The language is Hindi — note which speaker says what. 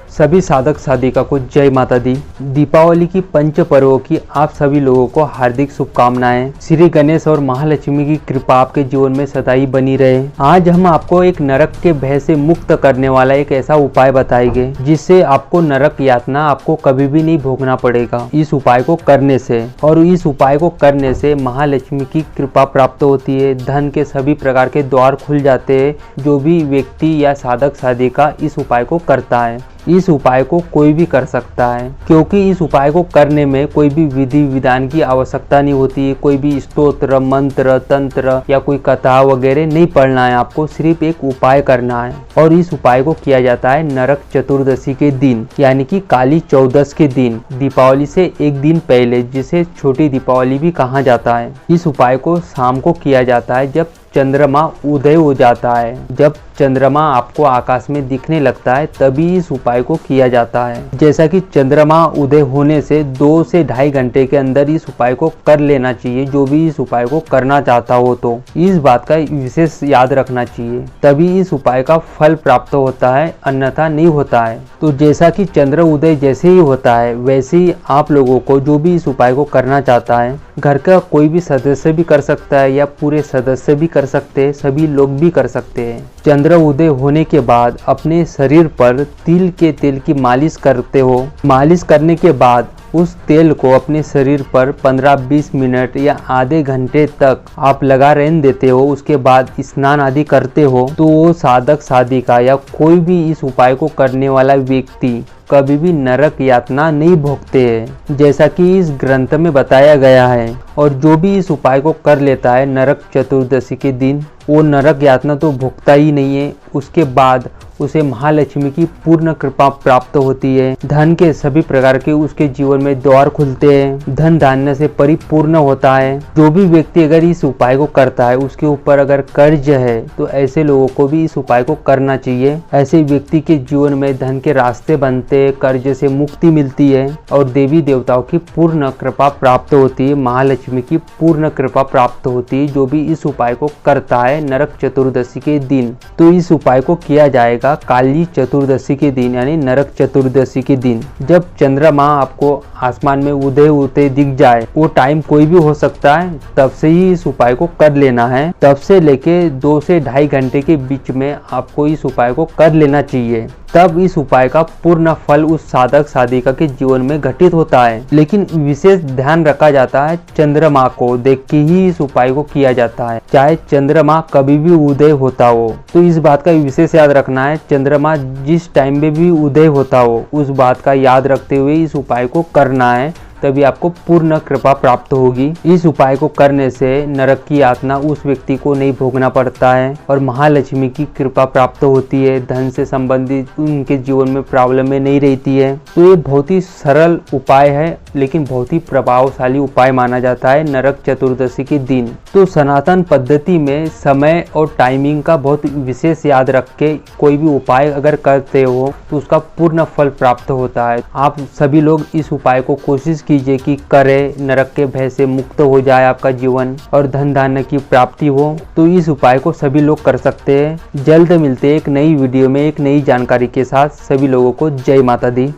Speaker 1: सभी साधक साधिका को जय माता दी। दीपावली की पंच पर्वों की आप सभी लोगों को हार्दिक शुभकामनाएं। श्री गणेश और महालक्ष्मी की कृपा आपके जीवन में सदा ही बनी रहे। आज हम आपको एक नरक के भय से मुक्त करने वाला एक ऐसा उपाय बताएंगे जिससे आपको नरक यातना आपको कभी भी नहीं भोगना पड़ेगा इस उपाय को करने से। और इस उपाय को करने से महालक्ष्मी की कृपा प्राप्त होती है, धन के सभी प्रकार के द्वार खुल जाते हैं। जो भी व्यक्ति या साधक साधिका इस उपाय को करता है, इस उपाय को कोई भी कर सकता है, क्योंकि इस उपाय को करने में कोई भी विधि विधान की आवश्यकता नहीं होती है। कोई भी स्तोत्र, मंत्र, तंत्र या कोई कथा वगैरह नहीं पढ़ना है, आपको सिर्फ एक उपाय करना है। और इस उपाय को किया जाता है नरक चतुर्दशी के दिन, यानी कि काली चौदस के दिन, दीपावली से एक दिन पहले, जिसे छोटी दीपावली भी कहा जाता है। इस उपाय को शाम को किया जाता है जब चंद्रमा उदय हो जाता है। जब चंद्रमा आपको आकाश में दिखने लगता है तभी इस उपाय को किया जाता है। जैसा कि चंद्रमा उदय होने से 2 से ढाई घंटे के अंदर इस उपाय को कर लेना चाहिए। जो भी इस उपाय को करना चाहता हो तो इस बात का विशेष याद रखना चाहिए, तभी इस उपाय का फल प्राप्त होता है, अन्यथा नहीं होता है। तो जैसा कि चंद्र उदय जैसे ही होता है वैसे ही आप लोगों को जो भी इस उपाय को करना चाहता है, घर का कोई भी सदस्य भी कर सकता है या पूरे सदस्य भी कर सकते हैं, सभी लोग भी कर सकते हैं। चंद्र उदय होने के बाद अपने शरीर पर तिल के तेल की मालिश करते हो। मालिश करने के बाद उस तेल को अपने शरीर पर 15-20 मिनट या आधे घंटे तक आप लगा रहने देते हो। उसके बाद स्नान आदि करते हो तो वो साधक साधिका या कोई भी इस उपाय को करने वाला व्यक्ति कभी भी नरक यातना नहीं भोगते हैं, जैसा कि इस ग्रंथ में बताया गया है। और जो भी इस उपाय को कर लेता है नरक चतुर्दशी के दिन, वो नरक यातना तो भोगता ही नहीं है। उसके बाद उसे महालक्ष्मी की पूर्ण कृपा प्राप्त होती है। धन के सभी प्रकार के उसके जीवन में द्वार खुलते हैं, धन धान्य से परिपूर्ण होता है। जो भी व्यक्ति अगर इस उपाय को करता है, उसके ऊपर अगर कर्ज है तो ऐसे लोगों को भी इस उपाय को करना चाहिए। ऐसे व्यक्ति के जीवन में धन के रास्ते बनते हैं, कर्ज से मुक्ति मिलती है और देवी देवताओं की पूर्ण कृपा प्राप्त होती है, महालक्ष्मी की पूर्ण कृपा प्राप्त होती है। जो भी इस उपाय को करता है नरक चतुर्दशी के दिन, तो इस उपाय को किया जाएगा काली चतुर्दशी के दिन, यानी नरक चतुर्दशी के दिन। जब चंद्रमा आपको आसमान में उदय होते दिख जाए, वो टाइम कोई भी हो सकता है, तब से ही इस उपाय को कर लेना है। तब से लेके 2 से ढाई घंटे के बीच में आपको इस उपाय को कर लेना चाहिए। तब इस उपाय का पूर्ण फल उस साधक साधिका के जीवन में घटित होता है। लेकिन विशेष ध्यान रखा जाता है, चंद्रमा को देख के ही इस उपाय को किया जाता है, चाहे चंद्रमा कभी भी उदय होता हो। तो इस बात का विशेष याद रखना है, चंद्रमा जिस टाइम में भी उदय होता हो उस बात का याद रखते हुए इस उपाय को करना है, तभी आपको पूर्ण कृपा प्राप्त होगी। इस उपाय को करने से नरक की यातना उस व्यक्ति को नहीं भोगना पड़ता है और महालक्ष्मी की कृपा प्राप्त होती है। धन से संबंधित उनके जीवन में प्रॉब्लम में नहीं रहती है। तो ये बहुत ही सरल उपाय है, लेकिन बहुत ही प्रभावशाली उपाय माना जाता है नरक चतुर्दशी के दिन। तो सनातन पद्धति में समय और टाइमिंग का बहुत विशेष याद रख के कोई भी उपाय अगर करते हो तो उसका पूर्ण फल प्राप्त होता है। आप सभी लोग इस उपाय को कोशिश कीजिए कि करे, नरक के भय से मुक्त हो जाए आपका जीवन और धन धान्य की प्राप्ति हो। तो इस उपाय को सभी लोग कर सकते हैं। जल्द मिलते हैं एक नई वीडियो में एक नई जानकारी के साथ। सभी लोगों को जय माता दी।